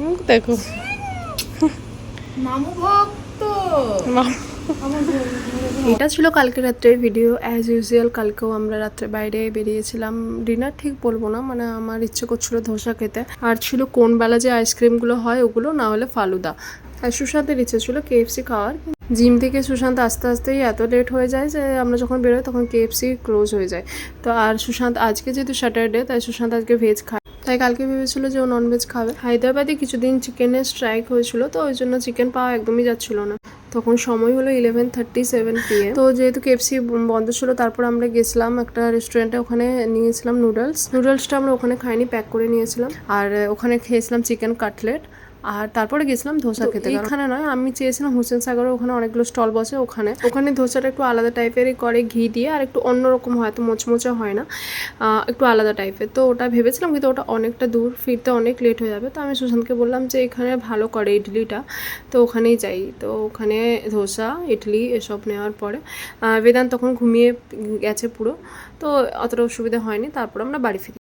মুখ দেখো মামু ভক্ত। এটা ছিল কালকে রাত্রের ভিডিও। অ্যাজ ইউজুয়াল কালকেও আমরা রাত্রে বাইরে বেরিয়েছিলাম। ডিনার ঠিক বলবো না, মানে আমার ইচ্ছে করছিল ধোসা খেতে, আর ছিল কোনবেলা যে আইসক্রিমগুলো হয় ওগুলো, না হলে ফালুদা। আর সুশান্তের ইচ্ছে ছিল কেএফসি খাওয়ার। জিম থেকে সুশান্ত আস্তে আস্তেই এত লেট হয়ে যায় যে আমরা যখন বেরোই তখন কেএফসি ক্লোজ হয়ে যায়। তো আর সুশান্ত আজকে যেহেতু স্যাটারডে, তাই সুশান্ত আজকে ভেজ খায়। তাই কালকে ভেবেছিল যে ও ননভেজ খাবে। হায়দ্রাবাদে কিছুদিন চিকেনের স্ট্রাইক হয়েছিল, তো ওই জন্য চিকেন পাওয়া একদমই যাচ্ছিল না। তখন সময় হলো 11:37 PM। তো যেহেতু কেএফসি বন্ধ ছিল, তারপর আমরা গেছিলাম একটা রেস্টুরেন্টে, ওখানে নিয়েছিলাম নুডলসটা আমরা ওখানে খাইনি, প্যাক করে নিয়েছিলাম। আর ওখানে খেয়েছিলাম চিকেন কাটলেট। আর তারপরে গেছিলাম ধোসা খেতে। এখানে নয়, আমি চেয়েছিলাম হোসেন সাগরে, ওখানে অনেকগুলো স্টল বসে, ওখানে ধোসাটা একটু আলাদা টাইপেরই করে, ঘি দিয়ে, আর একটু অন্যরকম হয়, তো মোচমোচে হয় না, একটু আলাদা টাইপের। তো ওটা ভেবেছিলাম, কিন্তু ওটা অনেকটা দূর, ফিরতে অনেক লেট হয়ে যাবে। তো আমি সুশান্তকে বললাম যে এখানে ভালো করে ইডলিটা, তো ওখানেই যাই। তো ওখানে ধোসা ইডলি এসব নেওয়ার পরে বেদান্ত তখন ঘুমিয়ে গেছে পুরো, তো অতটা অসুবিধা হয়নি। তারপর আমরা বাড়ি ফিরি।